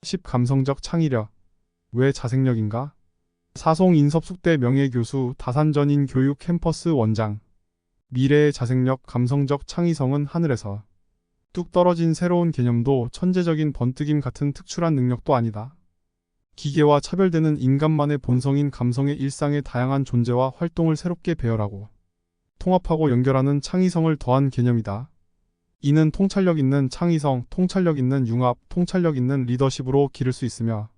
10 감성적 창의력. 왜 자생력인가? 사송 인섭숙대 명예교수, 다산전인 교육 캠퍼스 원장. 미래의 자생력, 감성적 창의성은 하늘에서 뚝 떨어진 새로운 개념도 천재적인 번뜩임 같은 특출한 능력도 아니다. 기계와 차별되는 인간만의 본성인 감성의 일상의 다양한 존재와 활동을 새롭게 배열하고 통합하고 연결하는 창의성을 더한 개념이다. 이는 통찰력 있는 창의성, 통찰력 있는 융합, 통찰력 있는 리더십으로 기를 수 있으며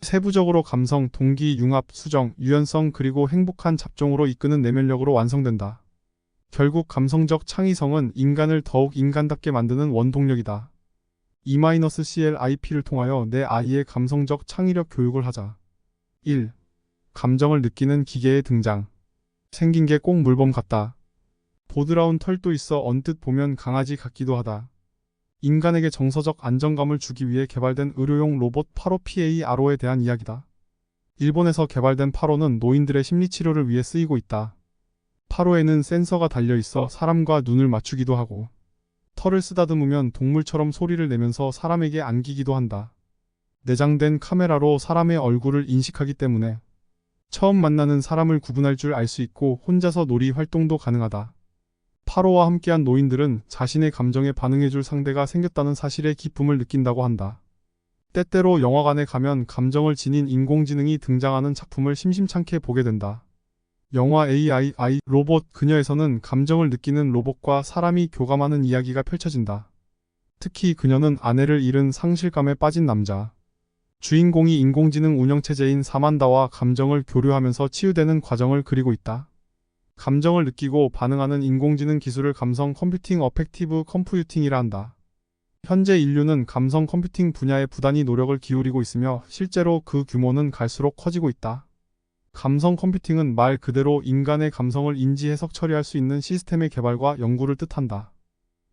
세부적으로 감성, 동기, 융합, 수정, 유연성 그리고 행복한 잡종으로 이끄는 내면력으로 완성된다. 결국 감성적 창의성은 인간을 더욱 인간답게 만드는 원동력이다. E-CLIP를 통하여 내 아이의 감성적 창의력 교육을 하자. 1. 감정을 느끼는 기계의 등장. 생긴 게 꼭 물범 같다. 보드라운 털도 있어 언뜻 보면 강아지 같기도 하다. 인간에게 정서적 안정감을 주기 위해 개발된 의료용 로봇 파로 PARO에 대한 이야기다. 일본에서 개발된 파로는 노인들의 심리치료를 위해 쓰이고 있다. 파로에는 센서가 달려있어 사람과 눈을 맞추기도 하고 털을 쓰다듬으면 동물처럼 소리를 내면서 사람에게 안기기도 한다. 내장된 카메라로 사람의 얼굴을 인식하기 때문에 처음 만나는 사람을 구분할 줄 알 수 있고 혼자서 놀이 활동도 가능하다. 파로와 함께한 노인들은 자신의 감정에 반응해줄 상대가 생겼다는 사실의 기쁨을 느낀다고 한다. 때때로 영화관에 가면 감정을 지닌 인공지능이 등장하는 작품을 심심찮게 보게 된다. 영화 AI 로봇 그녀에서는 감정을 느끼는 로봇과 사람이 교감하는 이야기가 펼쳐진다. 특히 그녀는 아내를 잃은 상실감에 빠진 남자. 주인공이 인공지능 운영체제인 사만다와 감정을 교류하면서 치유되는 과정을 그리고 있다. 감정을 느끼고 반응하는 인공지능 기술을 감성 컴퓨팅 어펙티브 컴퓨팅이라 한다. 현재 인류는 감성 컴퓨팅 분야에 부단히 노력을 기울이고 있으며 실제로 그 규모는 갈수록 커지고 있다. 감성 컴퓨팅은 말 그대로 인간의 감성을 인지 해석 처리할 수 있는 시스템의 개발과 연구를 뜻한다.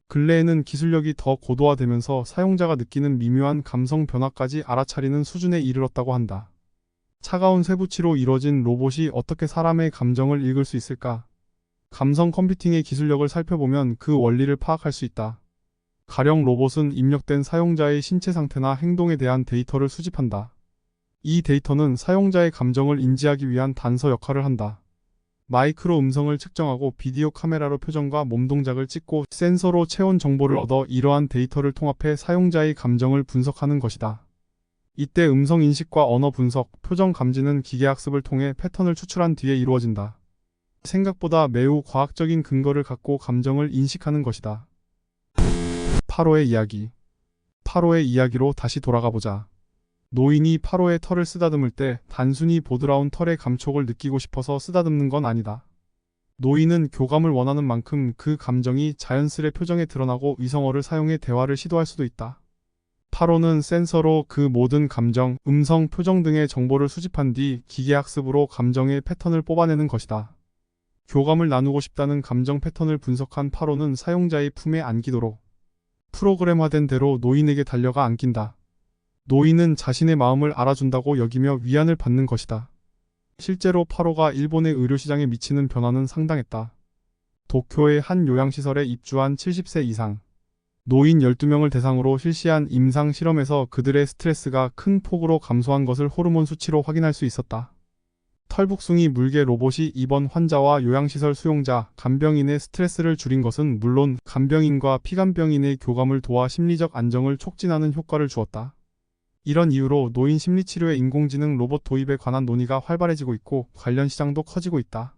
근래에는 기술력이 더 고도화되면서 사용자가 느끼는 미묘한 감성 변화까지 알아차리는 수준에 이르렀다고 한다. 차가운 쇠붙이로 이루어진 로봇이 어떻게 사람의 감정을 읽을 수 있을까? 감성 컴퓨팅의 기술력을 살펴보면 그 원리를 파악할 수 있다. 가령 로봇은 입력된 사용자의 신체 상태나 행동에 대한 데이터를 수집한다. 이 데이터는 사용자의 감정을 인지하기 위한 단서 역할을 한다. 마이크로 음성을 측정하고 비디오 카메라로 표정과 몸 동작을 찍고 센서로 체온 정보를 얻어 이러한 데이터를 통합해 사용자의 감정을 분석하는 것이다. 이때 음성 인식과 언어 분석, 표정 감지는 기계학습을 통해 패턴을 추출한 뒤에 이루어진다. 생각보다 매우 과학적인 근거를 갖고 감정을 인식하는 것이다. 파로의 이야기. 파로의 이야기로 다시 돌아가 보자. 노인이 파로의 털을 쓰다듬을 때 단순히 보드라운 털의 감촉을 느끼고 싶어서 쓰다듬는 건 아니다. 노인은 교감을 원하는 만큼 그 감정이 자연스레 표정에 드러나고 위성어를 사용해 대화를 시도할 수도 있다. 파로는 센서로 그 모든 감정, 음성, 표정 등의 정보를 수집한 뒤 기계학습으로 감정의 패턴을 뽑아내는 것이다. 교감을 나누고 싶다는 감정 패턴을 분석한 파로는 사용자의 품에 안기도록 프로그램화된 대로 노인에게 달려가 안긴다. 노인은 자신의 마음을 알아준다고 여기며 위안을 받는 것이다. 실제로 파로가 일본의 의료시장에 미치는 변화는 상당했다. 도쿄의 한 요양시설에 입주한 70세 이상 노인 12명을 대상으로 실시한 임상 실험에서 그들의 스트레스가 큰 폭으로 감소한 것을 호르몬 수치로 확인할 수 있었다. 털북숭이 물개 로봇이 입원 환자와 요양시설 수용자, 간병인의 스트레스를 줄인 것은 물론 간병인과 피간병인의 교감을 도와 심리적 안정을 촉진하는 효과를 주었다. 이런 이유로 노인 심리치료의 인공지능 로봇 도입에 관한 논의가 활발해지고 있고 관련 시장도 커지고 있다.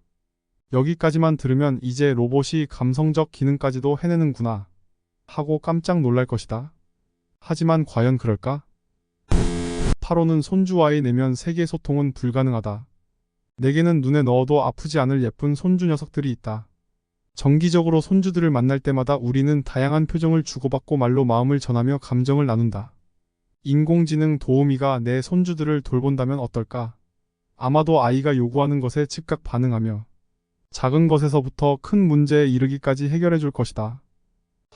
여기까지만 들으면 이제 로봇이 감성적 기능까지도 해내는구나 하고 깜짝 놀랄 것이다. 하지만 과연 그럴까? 파로는 손주와의 내면 세계 소통은 불가능하다. 내게는 눈에 넣어도 아프지 않을 예쁜 손주 녀석들이 있다. 정기적으로 손주들을 만날 때마다 우리는 다양한 표정을 주고받고 말로 마음을 전하며 감정을 나눈다. 인공지능 도우미가 내 손주들을 돌본다면 어떨까? 아마도 아이가 요구하는 것에 즉각 반응하며 작은 것에서부터 큰 문제에 이르기까지 해결해 줄 것이다.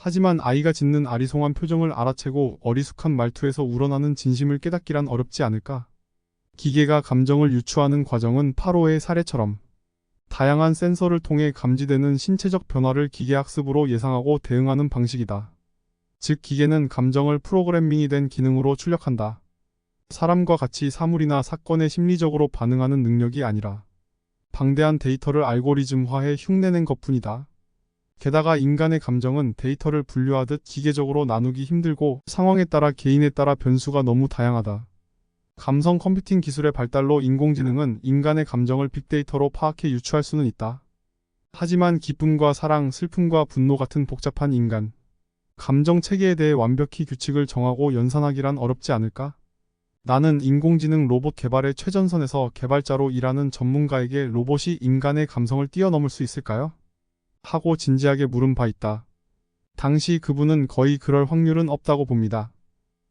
하지만 아이가 짓는 아리송한 표정을 알아채고 어리숙한 말투에서 우러나는 진심을 깨닫기란 어렵지 않을까? 기계가 감정을 유추하는 과정은 파로의 사례처럼 다양한 센서를 통해 감지되는 신체적 변화를 기계학습으로 예상하고 대응하는 방식이다. 즉 기계는 감정을 프로그래밍이 된 기능으로 출력한다. 사람과 같이 사물이나 사건에 심리적으로 반응하는 능력이 아니라 방대한 데이터를 알고리즘화해 흉내낸 것뿐이다. 게다가 인간의 감정은 데이터를 분류하듯 기계적으로 나누기 힘들고 상황에 따라 개인에 따라 변수가 너무 다양하다. 감성 컴퓨팅 기술의 발달로 인공지능은 인간의 감정을 빅데이터로 파악해 유추할 수는 있다. 하지만 기쁨과 사랑, 슬픔과 분노 같은 복잡한 인간 감정 체계에 대해 완벽히 규칙을 정하고 연산하기란 어렵지 않을까? 나는 인공지능 로봇 개발의 최전선에서 개발자로 일하는 전문가에게 로봇이 인간의 감성을 뛰어넘을 수 있을까요? 하고 진지하게 물은 바 있다. 당시 그분은 거의 그럴 확률은 없다고 봅니다.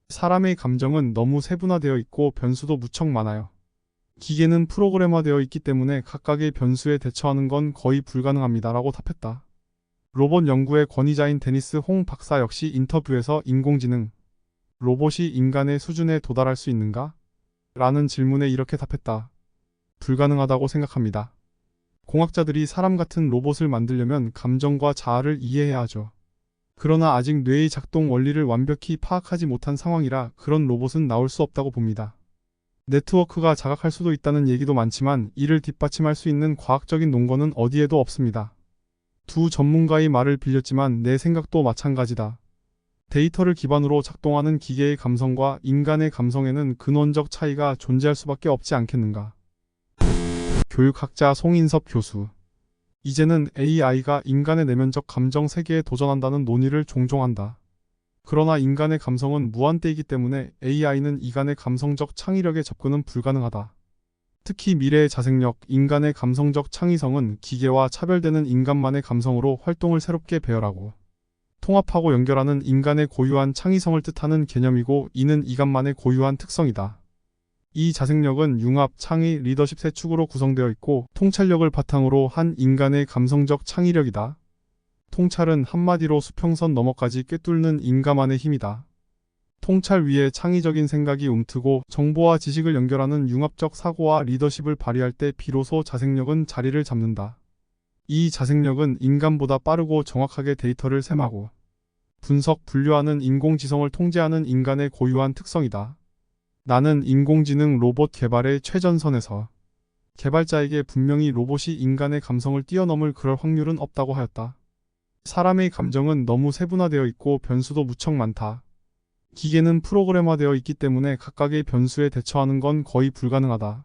사람의 감정은 너무 세분화되어 있고 변수도 무척 많아요. 기계는 프로그램화되어 있기 때문에 각각의 변수에 대처하는 건 거의 불가능합니다. 라고 답했다. 로봇 연구의 권위자인 데니스 홍 박사 역시 인터뷰에서 인공지능, 로봇이 인간의 수준에 도달할 수 있는가? 라는 질문에 이렇게 답했다. 불가능하다고 생각합니다. 공학자들이 사람 같은 로봇을 만들려면 감정과 자아를 이해해야 하죠. 그러나 아직 뇌의 작동 원리를 완벽히 파악하지 못한 상황이라 그런 로봇은 나올 수 없다고 봅니다. 네트워크가 자각할 수도 있다는 얘기도 많지만 이를 뒷받침할 수 있는 과학적인 논거는 어디에도 없습니다. 두 전문가의 말을 빌렸지만 내 생각도 마찬가지다. 데이터를 기반으로 작동하는 기계의 감성과 인간의 감성에는 근원적 차이가 존재할 수밖에 없지 않겠는가. 교육학자 송인섭 교수. 이제는 AI가 인간의 내면적 감정 세계에 도전한다는 논의를 종종 한다. 그러나 인간의 감성은 무한대이기 때문에 AI는 이간의 감성적 창의력에 접근은 불가능하다. 특히 미래의 자생력, 인간의 감성적 창의성은 기계와 차별되는 인간만의 감성으로 활동을 새롭게 배열하고 통합하고 연결하는 인간의 고유한 창의성을 뜻하는 개념이고 이는 이간만의 고유한 특성이다. 이 자생력은 융합, 창의, 리더십 세 축으로 구성되어 있고 통찰력을 바탕으로 한 인간의 감성적 창의력이다. 통찰은 한마디로 수평선 너머까지 꿰뚫는 인간만의 힘이다. 통찰 위에 창의적인 생각이 움트고 정보와 지식을 연결하는 융합적 사고와 리더십을 발휘할 때 비로소 자생력은 자리를 잡는다. 이 자생력은 인간보다 빠르고 정확하게 데이터를 셈하고 분석, 분류하는 인공지성을 통제하는 인간의 고유한 특성이다. 나는 인공지능 로봇 개발의 최전선에서 개발자에게 분명히 로봇이 인간의 감성을 뛰어넘을 그럴 확률은 없다고 하였다. 사람의 감정은 너무 세분화되어 있고 변수도 무척 많다. 기계는 프로그램화되어 있기 때문에 각각의 변수에 대처하는 건 거의 불가능하다.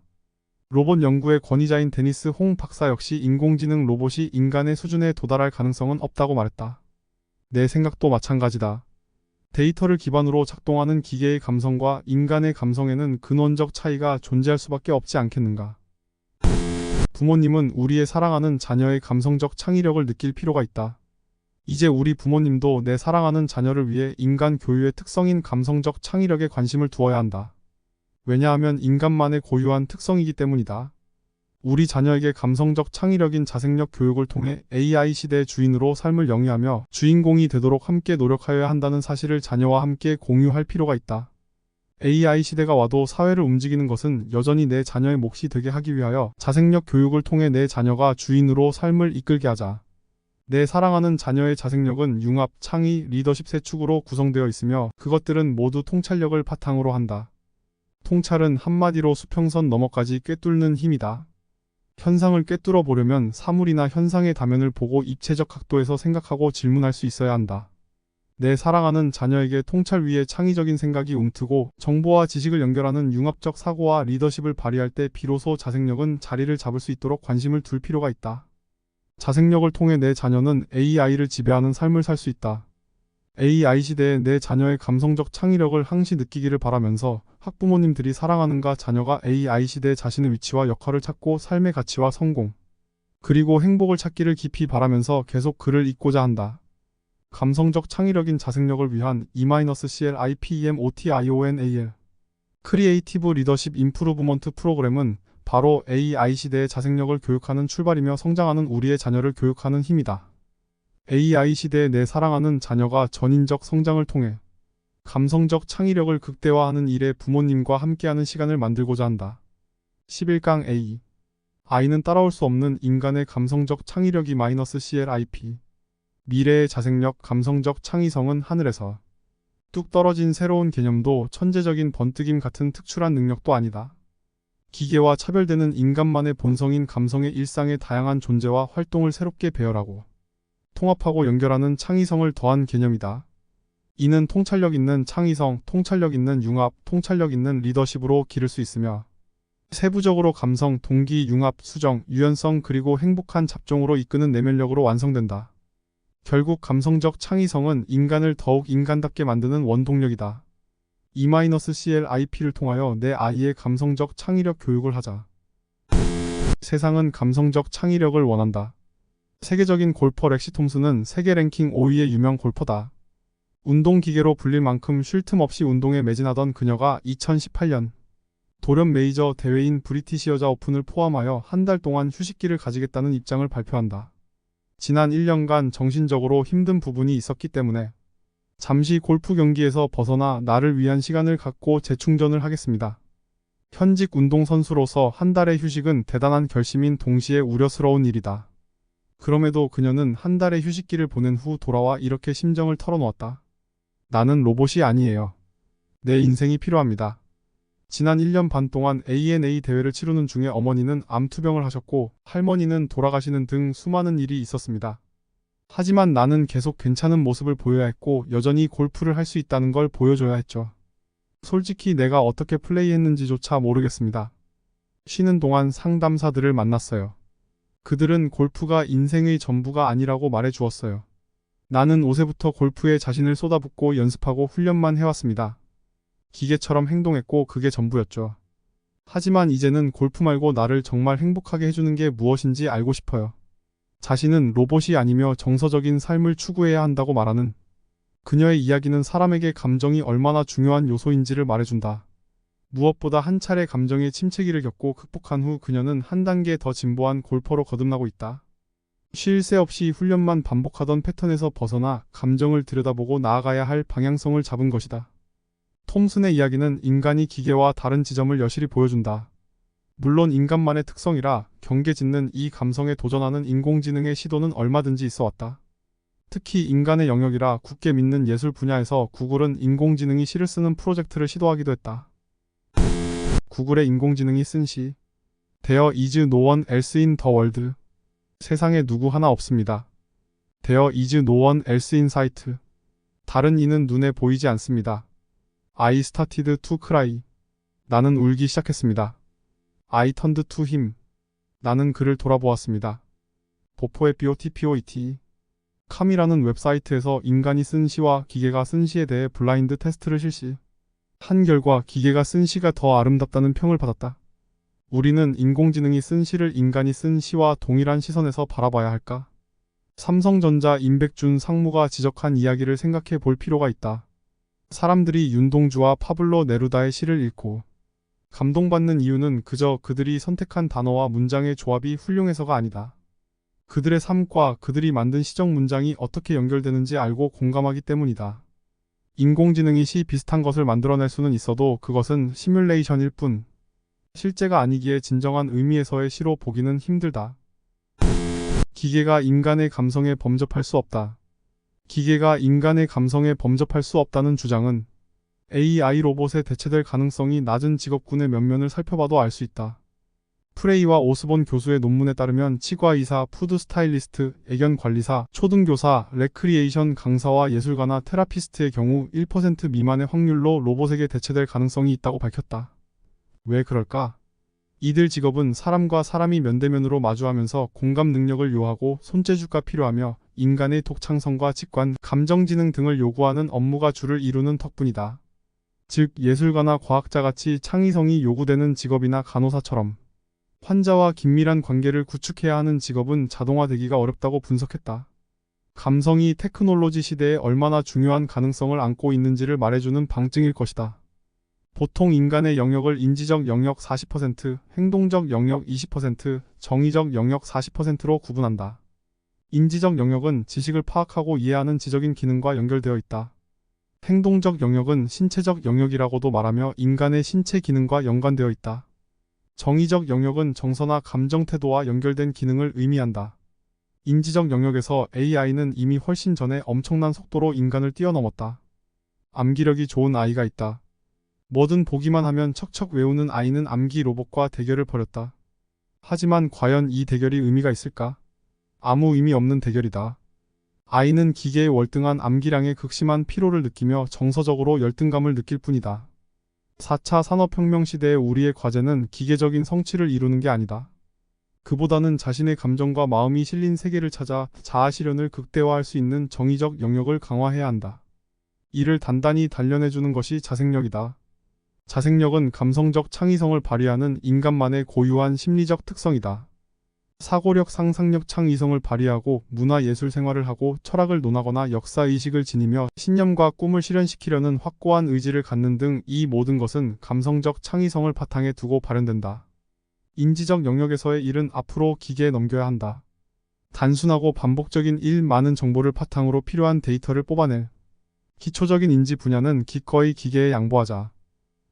로봇 연구의 권위자인 데니스 홍 박사 역시 인공지능 로봇이 인간의 수준에 도달할 가능성은 없다고 말했다. 내 생각도 마찬가지다. 데이터를 기반으로 작동하는 기계의 감성과 인간의 감성에는 근원적 차이가 존재할 수밖에 없지 않겠는가. 부모님은 우리의 사랑하는 자녀의 감성적 창의력을 느낄 필요가 있다. 이제 우리 부모님도 내 사랑하는 자녀를 위해 인간 교유의 특성인 감성적 창의력에 관심을 두어야 한다. 왜냐하면 인간만의 고유한 특성이기 때문이다. 우리 자녀에게 감성적 창의력인 자생력 교육을 통해 AI 시대의 주인으로 삶을 영위하며 주인공이 되도록 함께 노력하여야 한다는 사실을 자녀와 함께 공유할 필요가 있다. AI 시대가 와도 사회를 움직이는 것은 여전히 내 자녀의 몫이 되게 하기 위하여 자생력 교육을 통해 내 자녀가 주인으로 삶을 이끌게 하자. 내 사랑하는 자녀의 자생력은 융합, 창의, 리더십 세 축으로 구성되어 있으며 그것들은 모두 통찰력을 바탕으로 한다. 통찰은 한마디로 수평선 너머까지 꿰뚫는 힘이다. 현상을 꿰뚫어 보려면 사물이나 현상의 다면을 보고 입체적 각도에서 생각하고 질문할 수 있어야 한다. 내 사랑하는 자녀에게 통찰 위에 창의적인 생각이 움트고 정보와 지식을 연결하는 융합적 사고와 리더십을 발휘할 때 비로소 자생력은 자리를 잡을 수 있도록 관심을 둘 필요가 있다. 자생력을 통해 내 자녀는 AI를 지배하는 삶을 살 수 있다. AI 시대에 내 자녀의 감성적 창의력을 항시 느끼기를 바라면서 학부모님들이 사랑하는가 자녀가 AI 시대에 자신의 위치와 역할을 찾고 삶의 가치와 성공, 그리고 행복을 찾기를 깊이 바라면서 계속 글을 읽고자 한다. 감성적 창의력인 자생력을 위한 E-CLIPEMOTIONAL 크리에이티브 리더십 임프루브먼트 프로그램은 바로 AI 시대의 자생력을 교육하는 출발이며 성장하는 우리의 자녀를 교육하는 힘이다. AI 시대에 내 사랑하는 자녀가 전인적 성장을 통해 감성적 창의력을 극대화하는 일에 부모님과 함께하는 시간을 만들고자 한다. 11강 A. 아이는 따라올 수 없는 인간의 감성적 창의력이 -CLIP. 미래의 자생력, 감성적 창의성은 하늘에서 뚝 떨어진 새로운 개념도 천재적인 번뜩임 같은 특출한 능력도 아니다. 기계와 차별되는 인간만의 본성인 감성의 일상의 다양한 존재와 활동을 새롭게 배열하고 통합하고 연결하는 창의성을 더한 개념이다. 이는 통찰력 있는 창의성, 통찰력 있는 융합, 통찰력 있는 리더십으로 기를 수 있으며 세부적으로 감성, 동기, 융합, 수정, 유연성 그리고 행복한 잡종으로 이끄는 내면력으로 완성된다. 결국 감성적 창의성은 인간을 더욱 인간답게 만드는 원동력이다. E-CLIP를 통하여 내 아이의 감성적 창의력 교육을 하자. 세상은 감성적 창의력을 원한다. 세계적인 골퍼 렉시 톰슨은 세계 랭킹 5위의 유명 골퍼다. 운동기계로 불릴 만큼 쉴 틈 없이 운동에 매진하던 그녀가 2018년 돌연 메이저 대회인 브리티시 여자 오픈을 포함하여 한 달 동안 휴식기를 가지겠다는 입장을 발표한다. 지난 1년간 정신적으로 힘든 부분이 있었기 때문에 잠시 골프 경기에서 벗어나 나를 위한 시간을 갖고 재충전을 하겠습니다. 현직 운동선수로서 한 달의 휴식은 대단한 결심인 동시에 우려스러운 일이다. 그럼에도 그녀는 한 달의 휴식기를 보낸 후 돌아와 이렇게 심정을 털어놓았다. 나는 로봇이 아니에요. 내 인생이 필요합니다. 지난 1년 반 동안 ANA 대회를 치르는 중에 어머니는 암투병을 하셨고 할머니는 돌아가시는 등 수많은 일이 있었습니다. 하지만 나는 계속 괜찮은 모습을 보여야 했고 여전히 골프를 할 수 있다는 걸 보여줘야 했죠. 솔직히 내가 어떻게 플레이했는지조차 모르겠습니다. 쉬는 동안 상담사들을 만났어요. 그들은 골프가 인생의 전부가 아니라고 말해 주었어요. 나는 5세부터 골프에 자신을 쏟아붓고 연습하고 훈련만 해왔습니다. 기계처럼 행동했고 그게 전부였죠. 하지만 이제는 골프 말고 나를 정말 행복하게 해주는 게 무엇인지 알고 싶어요. 자신은 로봇이 아니며 정서적인 삶을 추구해야 한다고 말하는 그녀의 이야기는 사람에게 감정이 얼마나 중요한 요소인지를 말해준다. 무엇보다 한 차례 감정의 침체기를 겪고 극복한 후 그녀는 한 단계 더 진보한 골퍼로 거듭나고 있다. 쉴 새 없이 훈련만 반복하던 패턴에서 벗어나 감정을 들여다보고 나아가야 할 방향성을 잡은 것이다. 톰슨의 이야기는 인간이 기계와 다른 지점을 여실히 보여준다. 물론 인간만의 특성이라 경계짓는 이 감성에 도전하는 인공지능의 시도는 얼마든지 있어 왔다. 특히 인간의 영역이라 굳게 믿는 예술 분야에서 구글은 인공지능이 시를 쓰는 프로젝트를 시도하기도 했다. 구글의 인공지능이 쓴 시 There is no one else in the world. 세상에 누구 하나 없습니다. There is no one else in sight. 다른 이는 눈에 보이지 않습니다. I started to cry. 나는 울기 시작했습니다. I turned to him. 나는 그를 돌아보았습니다. 보포의 BOTPOET. 캄이라는 웹사이트에서 인간이 쓴 시와 기계가 쓴 시에 대해 블라인드 테스트를 실시. 한 결과 기계가 쓴 시가 더 아름답다는 평을 받았다. 우리는 인공지능이 쓴 시를 인간이 쓴 시와 동일한 시선에서 바라봐야 할까? 삼성전자 임백준 상무가 지적한 이야기를 생각해 볼 필요가 있다. 사람들이 윤동주와 파블로 네루다의 시를 읽고 감동받는 이유는 그저 그들이 선택한 단어와 문장의 조합이 훌륭해서가 아니다. 그들의 삶과 그들이 만든 시적 문장이 어떻게 연결되는지 알고 공감하기 때문이다. 인공지능이 시 비슷한 것을 만들어낼 수는 있어도 그것은 시뮬레이션일 뿐 실제가 아니기에 진정한 의미에서의 시로 보기는 힘들다. 기계가 인간의 감성에 범접할 수 없다. 기계가 인간의 감성에 범접할 수 없다는 주장은 AI 로봇에 대체될 가능성이 낮은 직업군의 면면을 살펴봐도 알 수 있다. 프레이와 오스본 교수의 논문에 따르면 치과의사, 푸드 스타일리스트, 애견 관리사, 초등교사, 레크리에이션 강사와 예술가나 테라피스트의 경우 1% 미만의 확률로 로봇에게 대체될 가능성이 있다고 밝혔다. 왜 그럴까? 이들 직업은 사람과 사람이 면대면으로 마주하면서 공감 능력을 요하고 손재주가 필요하며 인간의 독창성과 직관, 감정지능 등을 요구하는 업무가 주를 이루는 덕분이다. 즉 예술가나 과학자같이 창의성이 요구되는 직업이나 간호사처럼 환자와 긴밀한 관계를 구축해야 하는 직업은 자동화되기가 어렵다고 분석했다. 감성이 테크놀로지 시대에 얼마나 중요한 가능성을 안고 있는지를 말해주는 방증일 것이다. 보통 인간의 영역을 인지적 영역 40%, 행동적 영역 20%, 정의적 영역 40%로 구분한다. 인지적 영역은 지식을 파악하고 이해하는 지적인 기능과 연결되어 있다. 행동적 영역은 신체적 영역이라고도 말하며 인간의 신체 기능과 연관되어 있다. 정의적 영역은 정서나 감정 태도와 연결된 기능을 의미한다. 인지적 영역에서 AI는 이미 훨씬 전에 엄청난 속도로 인간을 뛰어넘었다. 암기력이 좋은 아이가 있다. 뭐든 보기만 하면 척척 외우는 아이는 암기 로봇과 대결을 벌였다. 하지만 과연 이 대결이 의미가 있을까? 아무 의미 없는 대결이다. 아이는 기계에 월등한 암기량에 극심한 피로를 느끼며 정서적으로 열등감을 느낄 뿐이다. 4차 산업혁명 시대의 우리의 과제는 기계적인 성취를 이루는 게 아니다. 그보다는 자신의 감정과 마음이 실린 세계를 찾아 자아 실현을 극대화할 수 있는 정의적 영역을 강화해야 한다. 이를 단단히 단련해주는 것이 자생력이다. 자생력은 감성적 창의성을 발휘하는 인간만의 고유한 심리적 특성이다. 사고력, 상상력, 창의성을 발휘하고 문화예술 생활을 하고 철학을 논하거나 역사의식을 지니며 신념과 꿈을 실현시키려는 확고한 의지를 갖는 등 이 모든 것은 감성적 창의성을 바탕에 두고 발현된다. 인지적 영역에서의 일은 앞으로 기계에 넘겨야 한다. 단순하고 반복적인 일, 많은 정보를 바탕으로 필요한 데이터를 뽑아낼 기초적인 인지 분야는 기꺼이 기계에 양보하자.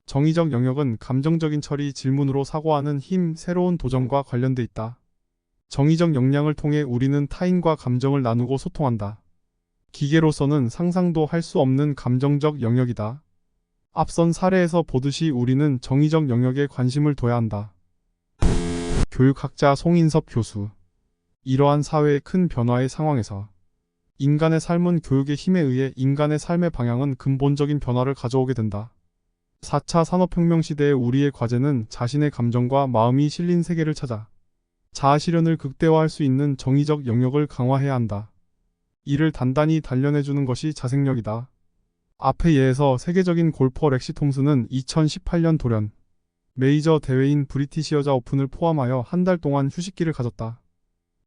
정의적 영역은 감정적인 처리, 질문으로 사고하는 힘, 새로운 도전과 관련돼 있다. 정의적 역량을 통해 우리는 타인과 감정을 나누고 소통한다. 기계로서는 상상도 할 수 없는 감정적 영역이다. 앞선 사례에서 보듯이 우리는 정의적 영역에 관심을 둬야 한다. 교육학자 송인섭 교수. 이러한 사회의 큰 변화의 상황에서 인간의 삶은 교육의 힘에 의해 인간의 삶의 방향은 근본적인 변화를 가져오게 된다. 4차 산업혁명 시대의 우리의 과제는 자신의 감정과 마음이 실린 세계를 찾아 자아 실현을 극대화할 수 있는 정의적 영역을 강화해야 한다. 이를 단단히 단련해주는 것이 자생력이다. 앞의 예에서 세계적인 골퍼 렉시 톰슨은 2018년 돌연 메이저 대회인 브리티시 여자 오픈을 포함하여 한 달 동안 휴식기를 가졌다.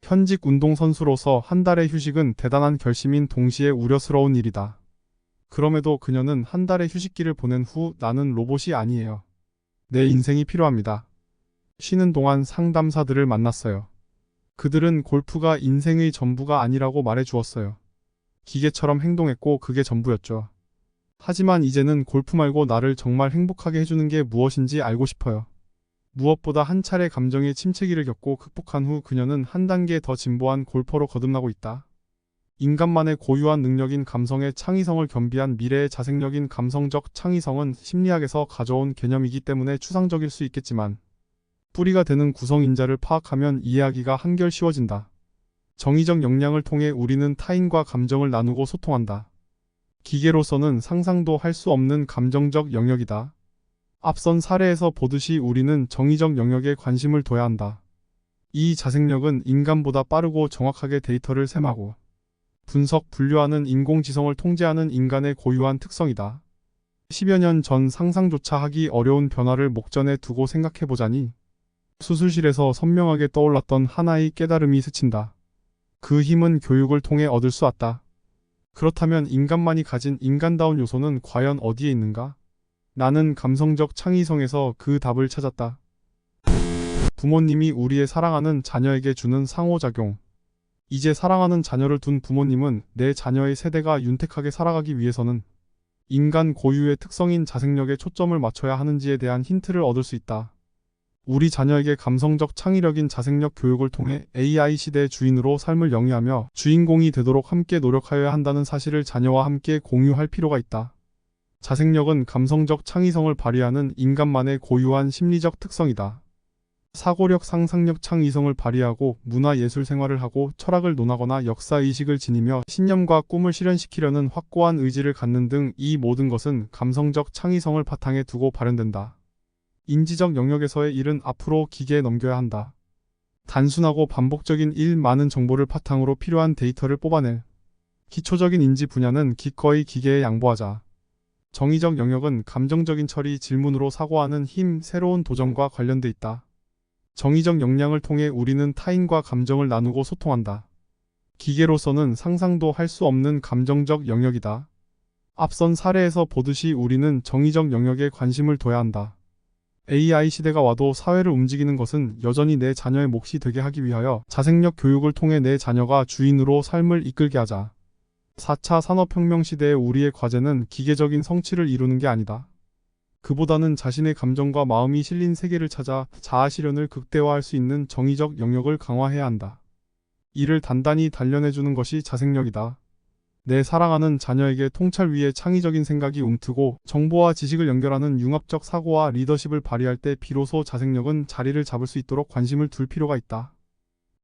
현직 운동선수로서 한 달의 휴식은 대단한 결심인 동시에 우려스러운 일이다. 그럼에도 그녀는 한 달의 휴식기를 보낸 후 나는 로봇이 아니에요. 내 인생이 필요합니다. 쉬는 동안 상담사들을 만났어요. 그들은 골프가 인생의 전부가 아니라고 말해 주었어요. 기계처럼 행동했고 그게 전부였죠. 하지만 이제는 골프 말고 나를 정말 행복하게 해주는 게 무엇인지 알고 싶어요. 무엇보다 한 차례 감정의 침체기를 겪고 극복한 후 그녀는 한 단계 더 진보한 골퍼로 거듭나고 있다. 인간만의 고유한 능력인 감성의 창의성을 겸비한 미래의 자생력인 감성적 창의성은 심리학에서 가져온 개념이기 때문에 추상적일 수 있겠지만 뿌리가 되는 구성인자를 파악하면 이해하기가 한결 쉬워진다. 정의적 역량을 통해 우리는 타인과 감정을 나누고 소통한다. 기계로서는 상상도 할 수 없는 감정적 영역이다. 앞선 사례에서 보듯이 우리는 정의적 영역에 관심을 둬야 한다. 이 자생력은 인간보다 빠르고 정확하게 데이터를 셈하고 분석, 분류하는 인공지성을 통제하는 인간의 고유한 특성이다. 10여 년 전 상상조차 하기 어려운 변화를 목전에 두고 생각해보자니 수술실에서 선명하게 떠올랐던 하나의 깨달음이 스친다. 그 힘은 교육을 통해 얻을 수 없다. 그렇다면 인간만이 가진 인간다운 요소는 과연 어디에 있는가? 나는 감성적 창의성에서 그 답을 찾았다. 부모님이 우리의 사랑하는 자녀에게 주는 상호작용. 이제 사랑하는 자녀를 둔 부모님은 내 자녀의 세대가 윤택하게 살아가기 위해서는 인간 고유의 특성인 자생력에 초점을 맞춰야 하는지에 대한 힌트를 얻을 수 있다. 우리 자녀에게 감성적 창의력인 자생력 교육을 통해 AI 시대의 주인으로 삶을 영위하며 주인공이 되도록 함께 노력하여야 한다는 사실을 자녀와 함께 공유할 필요가 있다. 자생력은 감성적 창의성을 발휘하는 인간만의 고유한 심리적 특성이다. 사고력, 상상력, 창의성을 발휘하고 문화예술 생활을 하고 철학을 논하거나 역사의식을 지니며 신념과 꿈을 실현시키려는 확고한 의지를 갖는 등 이 모든 것은 감성적 창의성을 바탕에 두고 발현된다. 인지적 영역에서의 일은 앞으로 기계에 넘겨야 한다. 단순하고 반복적인 일, 많은 정보를 바탕으로 필요한 데이터를 뽑아낼 기초적인 인지 분야는 기꺼이 기계에 양보하자. 정의적 영역은 감정적인 처리, 질문으로 사고하는 힘, 새로운 도전과 관련돼 있다. 정의적 역량을 통해 우리는 타인과 감정을 나누고 소통한다. 기계로서는 상상도 할 수 없는 감정적 영역이다. 앞선 사례에서 보듯이 우리는 정의적 영역에 관심을 둬야 한다. AI 시대가 와도 사회를 움직이는 것은 여전히 내 자녀의 몫이 되게 하기 위하여 자생력 교육을 통해 내 자녀가 주인으로 삶을 이끌게 하자. 4차 산업혁명 시대의 우리의 과제는 기계적인 성취를 이루는 게 아니다. 그보다는 자신의 감정과 마음이 실린 세계를 찾아 자아 실현을 극대화할 수 있는 정의적 영역을 강화해야 한다. 이를 단단히 단련해주는 것이 자생력이다. 내 사랑하는 자녀에게 통찰 위에 창의적인 생각이 움트고 정보와 지식을 연결하는 융합적 사고와 리더십을 발휘할 때 비로소 자생력은 자리를 잡을 수 있도록 관심을 둘 필요가 있다.